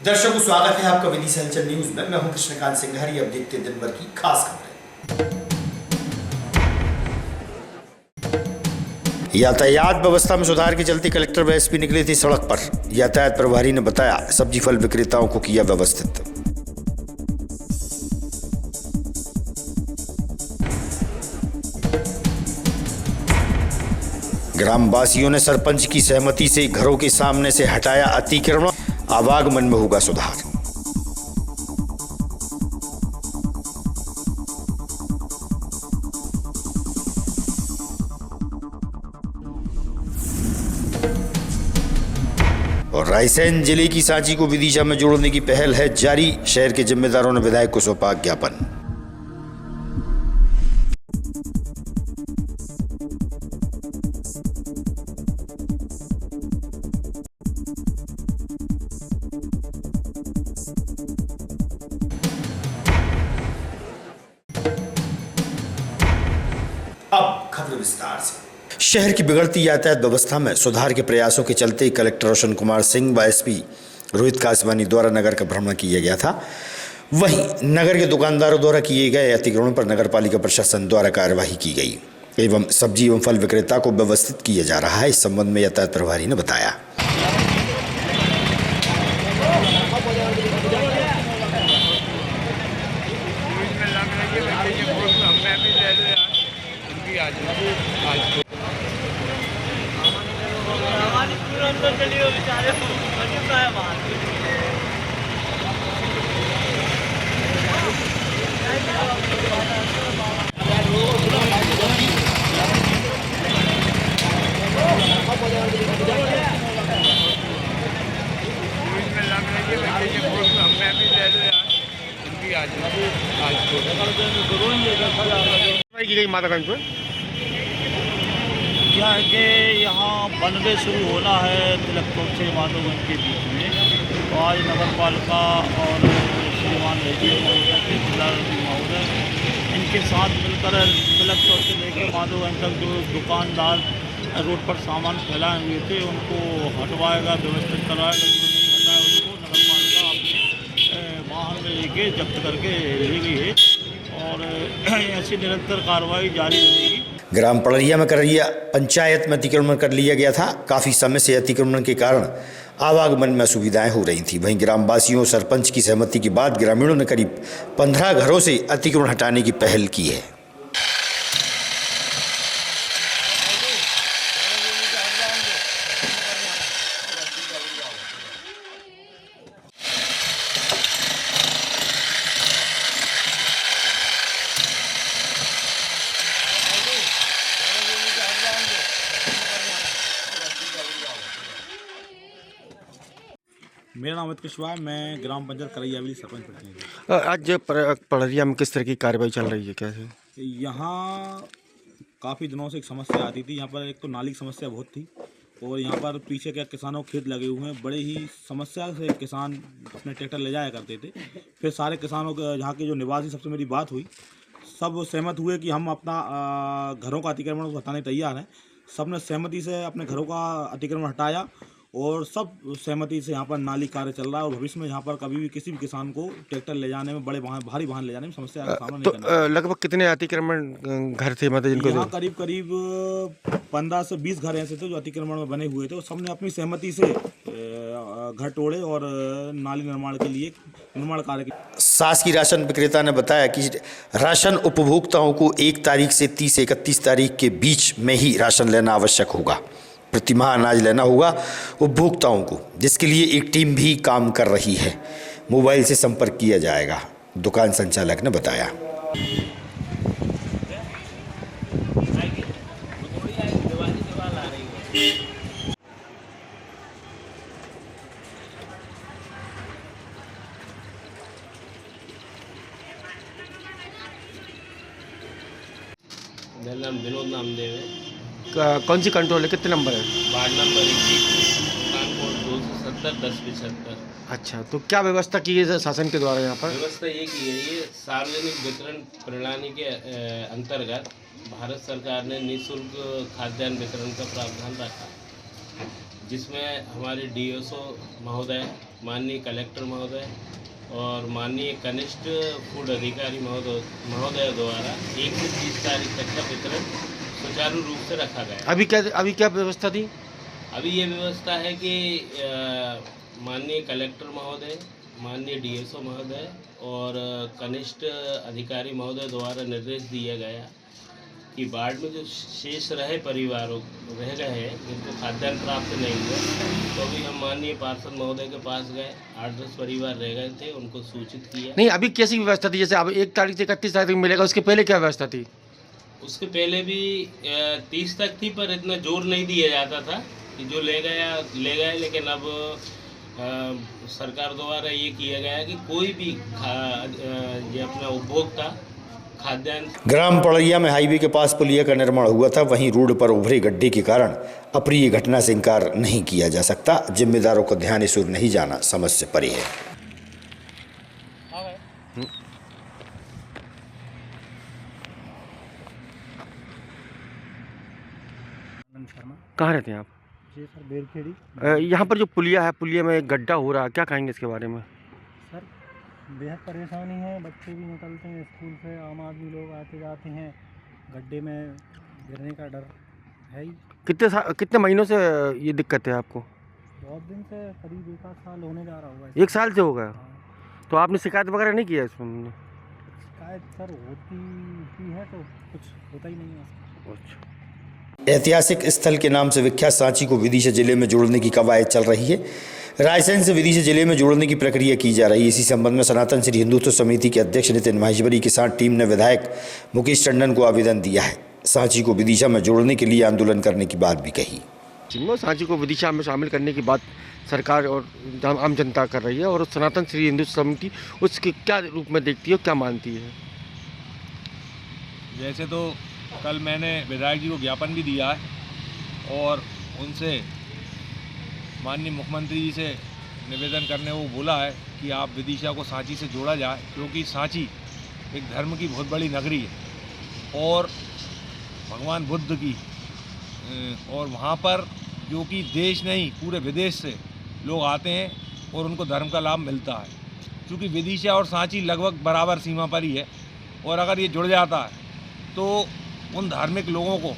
दर्शकों, स्वागत है आपका विदिशा हलचल न्यूज में। मैं हूं कृष्णकांत सिंघारी। अब देखते हैं दिन भर की खास खबरें। यातायात व्यवस्था में सुधार के चलते कलेक्टर व एसपी निकले थे सड़क पर। यातायात प्रभारी ने बताया, सब्जी फल विक्रेताओं को किया व्यवस्थित। ग्रामवासियों ने सरपंच की सहमति से घरों के सामने से हटाया अतिक्रमण। आवागमन में होगा सुधार। और रायसेन जिले की सांची को विदिशा में जोड़ने की पहल है जारी। शहर के जिम्मेदारों ने विधायक को सौंपा ज्ञापन। अब खबर विस्तार से। शहर की बिगड़ती यातायात व्यवस्था में सुधार के प्रयासों के चलते कलेक्टर रोशन कुमार सिंह व एसपी रोहित कासवानी द्वारा नगर का भ्रमण किया गया था। वहीं नगर के दुकानदारों द्वारा किए गए अतिक्रमण पर नगरपालिका प्रशासन द्वारा कार्यवाही की गई एवं सब्जी एवं फल विक्रेता को व्यवस्थित किया जा रहा है। इस संबंध में यातायात प्रभारी ने बताया। मातागंज पे क्या है कि यहाँ बनवे शुरू होना है तिलक चौक से माधोगंज के बीच में। तो आज नगर पालिका और श्रीमान रेड्डी महोदय इनके साथ मिलकर तिलक चौक से लेकर माधोगंज तक जो दुकानदार रोड पर सामान फैलाए हुए थे उनको हटवाएगा, व्यवस्थित करवाएगा। जो नहीं हटाए उसको नगर पालिका अपने वाहन में लेके जब्त करके ले गई है और ऐसी निरंतर कार्रवाई जारी रहेगी। ग्राम पड़रिया में कररिया पंचायत में अतिक्रमण कर लिया गया था। काफी समय से अतिक्रमण के कारण आवागमन में असुविधाएं हो रही थी। वहीं ग्रामवासियों सरपंच की सहमति के बाद ग्रामीणों ने करीब 15 घरों से अतिक्रमण हटाने की पहल की है। मेरा नाम अमित कुशवाहा है। मैं ग्राम पंचायत करैया सरपंच प्रतिनिधि। आज पड़रिया में किस तरह की कार्रवाई चल रही है? कैसे यहाँ काफ़ी दिनों से एक समस्या आती थी। यहाँ पर एक तो नाली की समस्या बहुत थी और यहाँ पर पीछे क्या किसानों के खेत लगे हुए हैं। बड़े ही समस्या से किसान अपने ट्रैक्टर ले जाया करते थे। फिर सारे किसानों के यहाँ के जो निवासी सबसे मेरी बात हुई, सब सहमत हुए कि हम अपना घरों का अतिक्रमण हटाने तैयार हैं। सब ने सहमति से अपने घरों का अतिक्रमण हटाया और सब सहमति से यहाँ पर नाली कार्य चल रहा है। और भविष्य में यहाँ पर कभी भी किसी भी किसान को ट्रैक्टर ले जाने में, बड़े भारी वाहन ले जाने में समस्या का सामना नहीं करना। लगभग कितने अतिक्रमण घर थे मतलब जिनको? यहाँ करीब 15 से 20 घर ऐसे थे जो अतिक्रमण में बने हुए थे और सबने अपनी सहमति से घर तोड़े और नाली निर्माण के लिए निर्माण कार्य किया। शासकीय राशन विक्रेता ने बताया कि राशन उपभोक्ताओं को 1 तारीख से 30 से 31 तारीख के बीच में ही राशन लेना आवश्यक होगा। प्रतिमाह अनाज लेना होगा उपभोक्ताओं को, जिसके लिए एक टीम भी काम कर रही है। मोबाइल से संपर्क किया जाएगा, दुकान संचालक ने बताया। मेरा नाम विनोद नामदेव है। कौन सी कंट्रोल है? कितने नंबर है? वार्ड नंबर 21, दुकान कोड 270-1075। अच्छा, तो क्या व्यवस्था की है शासन के द्वारा यहाँ पर? व्यवस्था ये की है, ये सार्वजनिक वितरण प्रणाली के अंतर्गत भारत सरकार ने निःशुल्क खाद्यान्न वितरण का प्रावधान रखा। जिसमें हमारे डीएसओ महोदय, माननीय कलेक्टर महोदय और माननीय कनिष्ठ फूड अधिकारी महोदय द्वारा 1 से 30 तारीख तक का वितरण सुचारू रूप से रखा गया। अभी क्या व्यवस्था थी? अभी ये व्यवस्था है कि माननीय कलेक्टर महोदय, माननीय डीएसओ महोदय और कनिष्ठ अधिकारी महोदय द्वारा निर्देश दिया गया कि वार्ड में जो शेष रह गए हैं जिनको खाद्यान्न प्राप्त नहीं हुआ, तो अभी हम माननीय पार्षद महोदय के पास गए। 8-10 परिवार रह गए थे, उनको सूचित किया। नहीं, अभी कैसी व्यवस्था थी? जैसे अब 1 तारीख से 31 तारीख तक मिलेगा, उसके पहले क्या व्यवस्था थी? उसके पहले भी 30 तक थी, पर इतना जोर नहीं दिया जाता था कि जो ले गए। लेकिन अब सरकार द्वारा ये किया गया कि कोई भी ये अपना उपभोक्ता खाद्यान्न। ग्राम पड़ैया में हाईवे के पास पुलिया का निर्माण हुआ था, वहीं रोड पर उभरे गड्ढे के कारण अप्रिय घटना से इनकार नहीं किया जा सकता। जिम्मेदारों को ध्यान इस ओर नहीं जाना समझ से परे है। कहाँ रहते हैं आप? जी सर, बेरखेड़ी। यहाँ पर जो पुलिया है, पुलिया में एक गड्ढा हो रहा है, क्या कहेंगे इसके बारे में? सर, बेहद परेशानी है। बच्चे भी निकलते हैं स्कूल से, आम आदमी लोग आते जाते हैं, गड्ढे में गिरने का डर है ही। कितने महीनों से ये दिक्कत है आपको? बहुत दिन से, करीब 1 आध साल होने जा रहा होगा। 1 साल से हो गया? हाँ। तो आपने शिकायत वगैरह नहीं किया इसमें? शिकायत सर होती ही है तो कुछ होता ही नहीं है। अच्छा। ऐतिहासिक स्थल के नाम से विख्यात सांची को विदिशा जिले में जोड़ने की कवायद चल रही है। रायसेन से विदिशा जिले में जोड़ने की प्रक्रिया की जा रही है। इसी संबंध में सनातन श्री हिंदुत्व समिति के अध्यक्ष नितिन माहेश्वरी के साथ टीम ने विधायक मुकेश टंडन को आवेदन दिया है। सांची को विदिशा में जोड़ने के लिए आंदोलन करने की बात भी कही। सांची को विदिशा में शामिल करने की बात सरकार और आम जनता कर रही है, और सनातन श्री हिंदुत्व समिति उसके क्या रूप में देखती है, क्या मानती है? जैसे तो कल मैंने विधायक जी को ज्ञापन भी दिया है और उनसे माननीय मुख्यमंत्री जी से निवेदन करने वो बोला है कि आप विदिशा को सांची से जोड़ा जाए, क्योंकि सांची एक धर्म की बहुत बड़ी नगरी है और भगवान बुद्ध की, और वहाँ पर जो कि देश नहीं पूरे विदेश से लोग आते हैं और उनको धर्म का लाभ मिलता है। क्योंकि विदिशा और सांची लगभग बराबर सीमा पर ही है, और अगर ये जुड़ जाता है तो उन धार्मिक लोगों को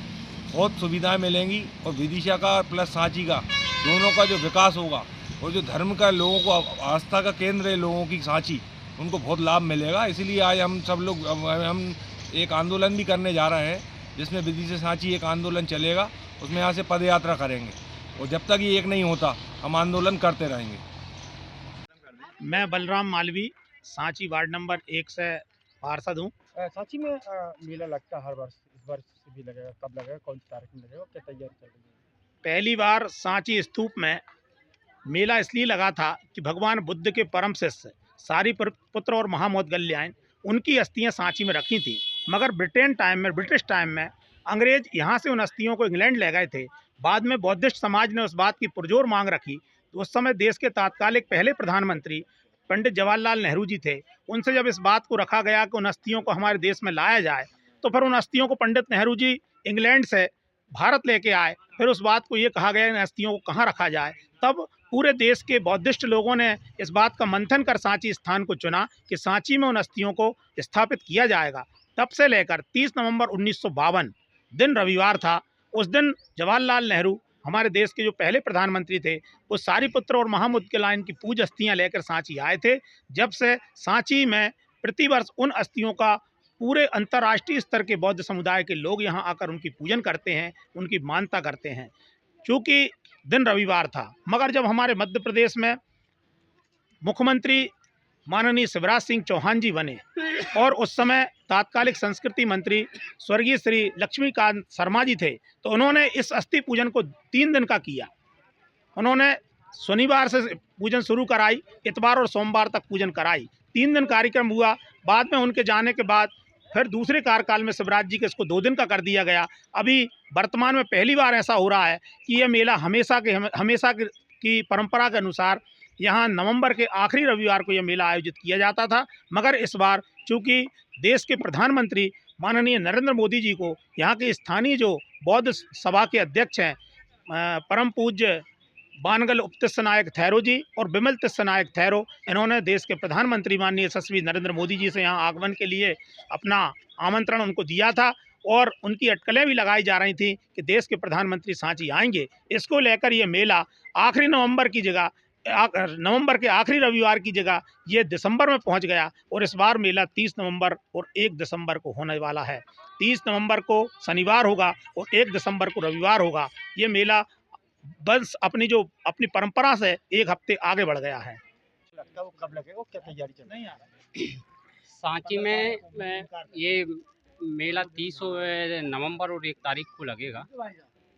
बहुत सुविधाएं मिलेंगी, और विदिशा का प्लस सांची का दोनों का जो विकास होगा, और जो धर्म का लोगों को आस्था का केंद्र है लोगों की सांची, उनको बहुत लाभ मिलेगा। इसीलिए आज हम सब लोग हम एक आंदोलन भी करने जा रहे हैं, जिसमें विदिशा सांची एक आंदोलन चलेगा। उसमें यहाँ से पद यात्रा करेंगे, और जब तक ये एक नहीं होता हम आंदोलन करते रहेंगे। मैं बलराम मालवी, सांची वार्ड नंबर 1 से पार्षद हूँ। सांची में मेला लगता है हर वर्ष, इस वर्ष भी लगेगा। कब लगेगा, कौन सी तारीख में लगेगा, क्या तैयारी चल रही है? पहली बार सांची स्तूप में मेला इसलिए लगा था कि भगवान बुद्ध के परम शिष्य सारिपुत्र और महामौदगल्यायन उनकी अस्थियां सांची में रखी थी। मगर ब्रिटिश टाइम में अंग्रेज यहाँ से उन अस्थियों को इंग्लैंड ले गए थे। बाद में बौद्धिस्ट समाज ने उस बात की पुरजोर मांग रखी, तो उस समय देश के तात्कालिक पहले प्रधानमंत्री पंडित जवाहरलाल नेहरू जी थे। उनसे जब इस बात को रखा गया कि उन अस्थियों को हमारे देश में लाया जाए, तो फिर उन अस्थियों को पंडित नेहरू जी इंग्लैंड से भारत लेके आए। फिर उस बात को ये कहा गया इन अस्थियों को कहाँ रखा जाए। तब पूरे देश के बौद्धिस्ट लोगों ने इस बात का मंथन कर सांची स्थान को चुना कि सांची में उन अस्थियों को स्थापित किया जाएगा। तब से लेकर 30 नवंबर 1952 दिन रविवार था। उस दिन जवाहरलाल नेहरू हमारे देश के जो पहले प्रधानमंत्री थे, वो सारिपुत्र और महामौदगल्यायन की पूज अस्थियाँ लेकर सांची आए थे। जब से सांची में प्रतिवर्ष उन अस्थियों का पूरे अंतर्राष्ट्रीय स्तर के बौद्ध समुदाय के लोग यहाँ आकर उनकी पूजन करते हैं, उनकी मानता करते हैं। चूँकि दिन रविवार था, मगर जब हमारे मध्य प्रदेश में मुख्यमंत्री माननीय शिवराज सिंह चौहान जी बने, और उस समय तात्कालिक संस्कृति मंत्री स्वर्गीय श्री लक्ष्मीकांत शर्मा जी थे, तो उन्होंने इस अस्थि पूजन को 3 दिन का किया। उन्होंने शनिवार से पूजन शुरू कराई, इतवार और सोमवार तक पूजन कराई। 3 दिन कार्यक्रम हुआ। बाद में उनके जाने के बाद फिर दूसरे कार्यकाल में शिवराज जी के इसको 2 दिन का कर दिया गया। अभी वर्तमान में पहली बार ऐसा हो रहा है कि यह मेला हमेशा की परंपरा के अनुसार यहाँ नवंबर के आखिरी रविवार को यह मेला आयोजित किया जाता था। मगर इस बार चूँकि देश के प्रधानमंत्री माननीय नरेंद्र मोदी जी को यहाँ के स्थानीय जो बौद्ध सभा के अध्यक्ष हैं परम पूज्य बानगल उपतिस्थ नायक थैरो जी और बिमल तिस्थ नायक थैरो, इन्होंने देश के प्रधानमंत्री माननीय यशस्वी नरेंद्र मोदी जी से यहाँ आगमन के लिए अपना आमंत्रण उनको दिया था और उनकी अटकलें भी लगाई जा रही थी कि देश के प्रधानमंत्री सांची आएंगे। इसको लेकर ये मेला आखिरी नवंबर की जगह, नवंबर के आखिरी रविवार की जगह ये दिसंबर में पहुंच गया और इस बार मेला 30 नवंबर और 1 दिसंबर को होने वाला है। 30 नवंबर को शनिवार होगा और 1 दिसंबर को रविवार होगा। ये मेला बस अपनी परंपरा से 1 हफ्ते आगे बढ़ गया है। लगता है वो कब लगेगा, क्या तैयारी चल रही है? सांची में ये मेला 30 नवंबर और 1 तारीख को लगेगा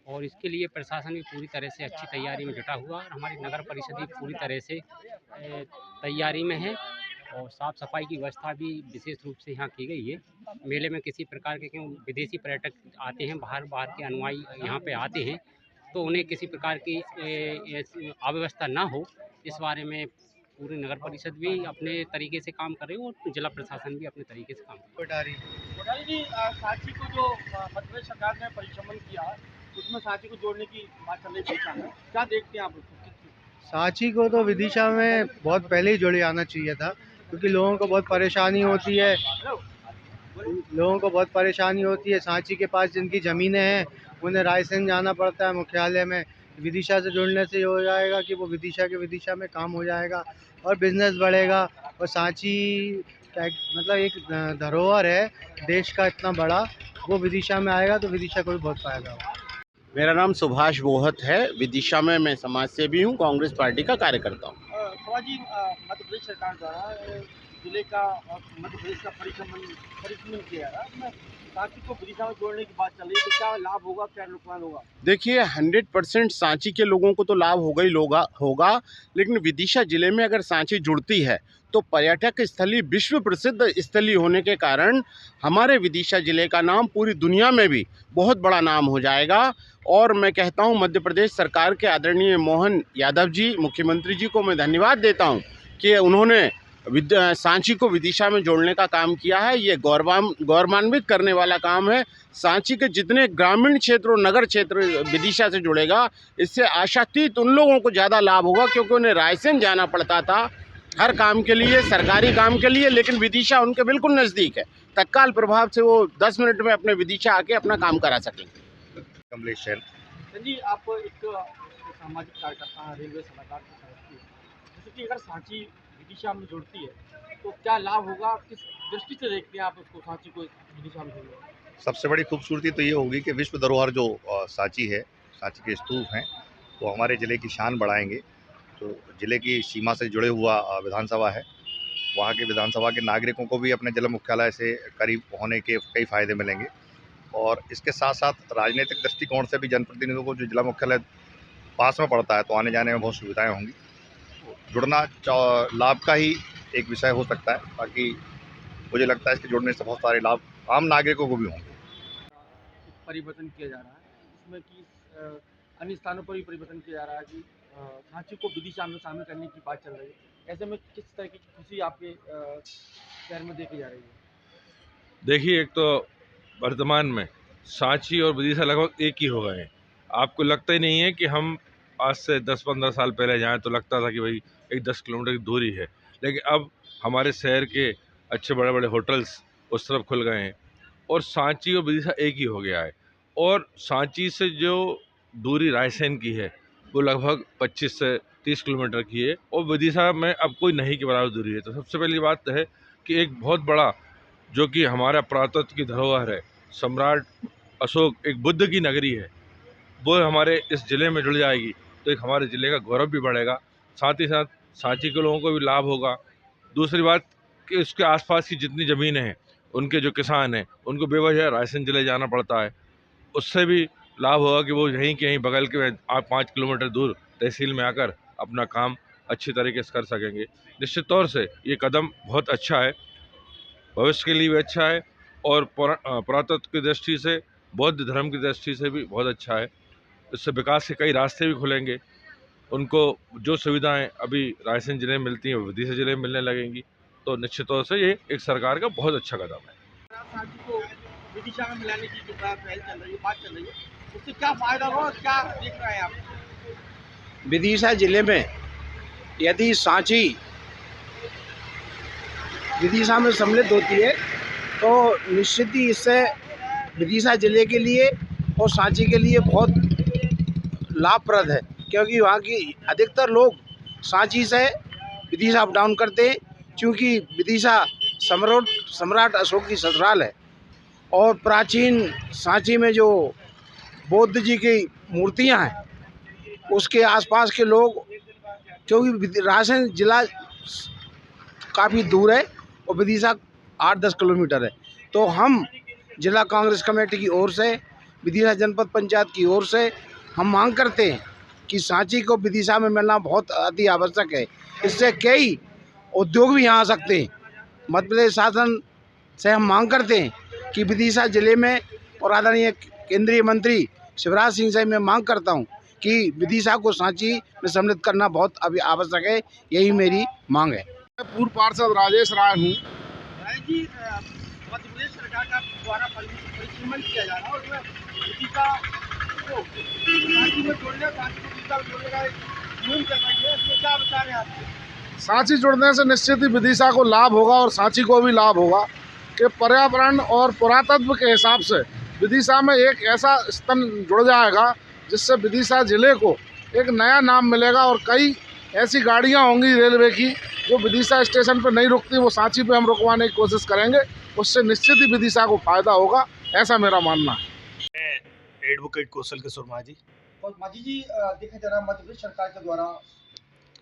और इसके लिए प्रशासन भी पूरी तरह से अच्छी तैयारी में जुटा हुआ और हमारी नगर परिषद भी पूरी तरह से तैयारी में है और साफ़ सफाई की व्यवस्था भी विशेष रूप से यहाँ की गई है। मेले में किसी प्रकार के क्यों विदेशी पर्यटक आते हैं, बाहर के अनुयायी यहाँ पे आते हैं, तो उन्हें किसी प्रकार की अव्यवस्था ना हो, इस बारे में पूरी नगर परिषद भी अपने तरीके से काम कर रही है और जिला प्रशासन भी अपने तरीके से काम कर रही है। कोठारी जी, सांची को जो मध्य प्रदेश सरकार ने परिश्रमण किया, उसमें सांची को जोड़ने की बात चल रही है, क्या देखते हैं आप उसको? सांची को तो विदिशा में बहुत पहले ही जोड़े आना चाहिए था, क्योंकि लोगों को बहुत परेशानी होती है। सांची के पास जिनकी ज़मीनें हैं उन्हें रायसेन जाना पड़ता है मुख्यालय में। विदिशा से जुड़ने से ये हो जाएगा कि वो विदिशा में काम हो जाएगा और बिजनेस बढ़ेगा। और सांची क्या मतलब एक धरोहर है देश का इतना बड़ा, वो विदिशा में आएगा तो विदिशा को भी बहुत फायदा होगा। मेरा नाम सुभाष बोहत है। विदिशा में मैं समाज सेवी हूँ, कांग्रेस पार्टी का कार्यकर्ता हूँ। जी, मध्य प्रदेश सरकार द्वारा जिले का और मध्य प्रदेश का परिश्रमण किया जा रहा है, सांची को विदिशा में जोड़ने की बात चल रही है, तो क्या लाभ होगा, क्या नुकसान होगा? देखिए, 100% सांची के लोगों को तो लाभ होगा, लेकिन विदिशा जिले में अगर सांची जुड़ती है तो पर्यटक स्थली, विश्व प्रसिद्ध स्थली होने के कारण हमारे विदिशा जिले का नाम पूरी दुनिया में भी बहुत बड़ा नाम हो जाएगा। और मैं कहता हूं, मध्य प्रदेश सरकार के आदरणीय मोहन यादव जी, मुख्यमंत्री जी को मैं धन्यवाद देता हूं कि उन्होंने सांची को विदिशा में जोड़ने का काम किया है। ये गौरवान्वित करने वाला काम है। सांची के जितने ग्रामीण क्षेत्र और नगर क्षेत्र विदिशा से जुड़ेगा, इससे आशातीत उन लोगों को ज़्यादा लाभ होगा, क्योंकि उन्हें रायसेन जाना पड़ता था हर काम के लिए, सरकारी काम के लिए, लेकिन विदिशा उनके बिल्कुल नज़दीक है। तत्काल प्रभाव से वो 10 मिनट में अपने विदिशा आके अपना काम करा सकेंगे। कमलेश सेन जी, आप एक सामाजिक कार्यकर्ता हैं, रेलवे सलाहकार की समझती है, जैसे कि अगर सांची विदिशा में जुड़ती है तो क्या लाभ होगा, किस दृष्टि से देखते हैं आप उसको, सांची को विदिशा में जोड़ना? सबसे बड़ी खूबसूरती तो ये होगी कि विश्व धरोहर जो सांची है, सांची के स्तूप हैं, वो हमारे ज़िले की शान बढ़ाएंगे। तो ज़िले की सीमा से जुड़े हुआ विधानसभा है, वहाँ के विधानसभा के नागरिकों को भी अपने जिला मुख्यालय से करीब होने के कई फ़ायदे मिलेंगे। और इसके साथ साथ राजनीतिक दृष्टिकोण से भी जनप्रतिनिधियों को जो जिला मुख्यालय पास में पड़ता है, तो आने जाने में बहुत सुविधाएँ होंगी। जुड़ना लाभ का ही एक विषय हो सकता है, बाकी मुझे लगता है इसके जुड़ने से बहुत सारे लाभ आम नागरिकों को भी होंगे। परिवर्तन किया जा रहा है इसमें कि अन्य स्थानों पर भी परिवर्तन किया जा रहा है कि सांची को विदिशा में शामिल करने की बात चल रही है। ऐसे में किस तरह की खुशी आपके शहर में देखी जा रही है? देखिए, एक तो वर्तमान में सांची और विदिशा लगभग एक ही हो गए हैं। आपको लगता ही नहीं है कि हम आज से 10-15 साल पहले जाएँ तो लगता था कि भाई एक 10 किलोमीटर की दूरी है, लेकिन अब हमारे शहर के अच्छे बड़े बड़े होटल्स उस तरफ खुल गए हैं और सांची और विदिशा एक ही हो गया है। और सांची से जो दूरी रायसेन की है वो लगभग 25 से 30 किलोमीटर की है और विदिशा में अब कोई नहीं के बराबर दूरी है। तो सबसे पहली बात है कि एक बहुत बड़ा जो कि हमारा पुरातत्व की धरोहर है, सम्राट अशोक एक बुद्ध की नगरी है, वो हमारे इस ज़िले में जुड़ जाएगी तो एक हमारे ज़िले का गौरव भी बढ़ेगा, साथ ही साथ सांची के लोगों को भी लाभ होगा। दूसरी बात कि उसके आसपास की जितनी ज़मीनें हैं, उनके जो किसान हैं, उनको बेवजह रायसेन ज़िले जाना पड़ता है, उससे भी लाभ होगा कि वो यहीं के यहीं बगल के 5 किलोमीटर दूर तहसील में आकर अपना काम अच्छी तरीके से कर सकेंगे। निश्चित तौर से ये कदम बहुत अच्छा है, भविष्य के लिए भी अच्छा है और पुरातत्व की दृष्टि से, बौद्ध धर्म की दृष्टि से भी बहुत अच्छा है। इससे विकास के कई रास्ते भी खुलेंगे। उनको जो सुविधाएं अभी रायसेन ज़िले में मिलती हैं वो विदिशा ज़िले में मिलने लगेंगी। तो निश्चित तौर से ये एक सरकार का बहुत अच्छा कदम है। सांची को विदिशा में मिलाने की जो पहल चल रही है, बात चल रही है, उससे क्या फ़ायदा होगा, क्या देख रहे हैं आप? विदिशा जिले में यदि सांची विदिशा में सम्मिलित होती है तो निश्चित ही इससे विदिशा जिले के लिए और सांची के लिए बहुत लाभप्रद है, क्योंकि वहाँ की अधिकतर लोग सांची से विदिशा अप डाउन करते हैं, क्योंकि विदिशा सम्राट अशोक की ससुराल है और प्राचीन सांची में जो बौद्ध जी की मूर्तियां हैं उसके आसपास के लोग, क्योंकि रायसेन जिला काफ़ी दूर है और विदिशा 8-10 किलोमीटर है, तो हम जिला कांग्रेस कमेटी की ओर से विदिशा जनपद पंचायत की ओर से हम मांग करते हैं कि सांची को विदिशा में मिलना बहुत अति आवश्यक है। इससे कई उद्योग भी यहाँ आ सकते हैं। मध्य प्रदेश शासन से हम मांग करते हैं कि विदिशा जिले में, और आदरणीय केंद्रीय मंत्री शिवराज सिंह से मैं मांग करता हूँ कि विदिशा को सांची में सम्मिलित करना बहुत अभी आवश्यक है। यही मेरी मांग है। पूर्व पार्षद राजेश राय हूँ। जी, मध्य प्रदेश सरकार का द्वारा परिसीमन किया जा रहा है और उसमें विदिशा को सांची में जोड़ने, सांची को विदिशा में जोड़ने का एक मुहिम चल रही है, इसमें क्या विचार है आपके? सांची जुड़ने से निश्चित ही विदिशा को लाभ होगा और सांची को भी लाभ होगा कि पर्यावरण और पुरातत्व के हिसाब से विदिशा में एक ऐसा स्तंभ जुड़ जाएगा जिससे विदिशा जिले को एक नया नाम मिलेगा और कई ऐसी गाड़ियां होंगी रेलवे की जो विदिशा स्टेशन पर नहीं रुकती, वो सांची पे हम रुकवाने की कोशिश करेंगे। उससे निश्चित ही विदिशा को फायदा होगा, ऐसा मेरा मानना है। एडवोकेट कौशल किशोर माझी। और माझी जी, देखा जा रहा है मध्य प्रदेश सरकार के द्वारा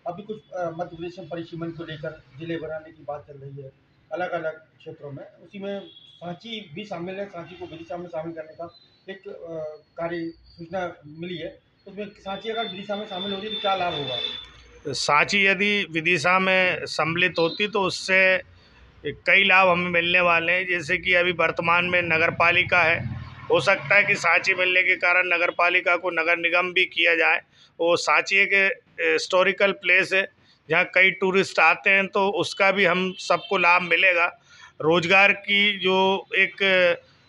अभी कुछ मध्य प्रदेश में परिसीमन को लेकर जिले बनाने की बात चल रही है अलग अलग क्षेत्रों में, उसी में सांची भी शामिल है। सांची को विदिशा में शामिल करने का एक कार्य सूचना मिली है, उसमें सांची अगर विदिशा में शामिल होती तो क्या लाभ होगा? सांची यदि विदिशा में सम्मिलित होती तो उससे कई लाभ हमें मिलने वाले हैं। जैसे कि अभी वर्तमान में नगर पालिका है, हो सकता है कि सांची मिलने के कारण नगर पालिका को नगर निगम भी किया जाए। और सांची एक हिस्टोरिकल प्लेस है जहाँ कई टूरिस्ट आते हैं, तो उसका भी हम सबको लाभ मिलेगा। रोजगार की जो एक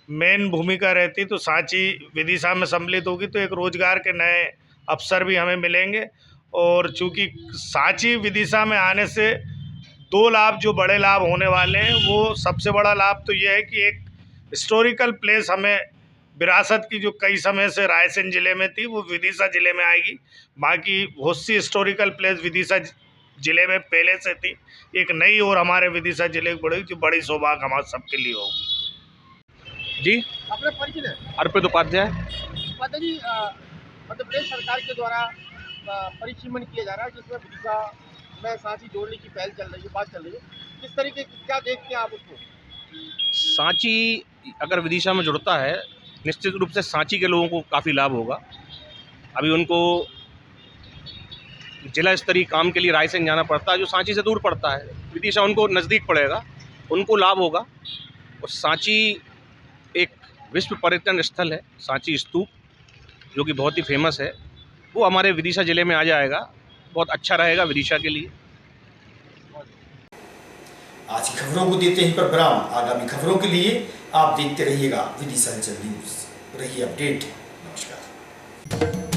मेन भूमिका रहती, तो सांची विदिशा में सम्मिलित होगी तो एक रोजगार के नए अवसर भी हमें मिलेंगे। और चूँकि सांची विदिशा में आने से दो लाभ जो बड़े लाभ होने वाले हैं, वो सबसे बड़ा लाभ तो ये है कि एक हिस्टोरिकल प्लेस हमें विरासत की जो कई समय से रायसेन ज़िले में थी वो विदिशा ज़िले में आएगी। बाकी बहुत सी हिस्टोरिकल प्लेस विदिशा ज़िले में पहले से थी, एक नई और हमारे विदिशा ज़िले की बढ़ेगी, जो बड़ी सौभाग्य हमारे सबके लिए होगी। जी, अपने परिचय है? अर्पित उपाध्याय। जी, मध्य प्रदेश सरकार के द्वारा परिसीमन किया जा रहा है जिसमें विदिशा में सांची जोड़ने की पहल चल रही है, बात चल रही है, किस तरीके क्या देखते हैं आप उसको? सांची अगर विदिशा में जुड़ता है निश्चित रूप से सांची के लोगों को काफ़ी लाभ होगा। अभी उनको जिला स्तरीय काम के लिए रायसेन जाना पड़ता है जो सांची से दूर पड़ता है, विदिशा उनको नज़दीक पड़ेगा, उनको लाभ होगा। और सांची एक विश्व पर्यटन स्थल है, सांची स्तूप जो कि बहुत ही फेमस है, वो हमारे विदिशा ज़िले में आ जाएगा, बहुत अच्छा रहेगा विदिशा के लिए। आज की खबरों को देते हैं पर विराम। आगामी खबरों के लिए आप देखते रहिएगा विदिशा न्यूज़। रहिए अपडेट। नमस्कार।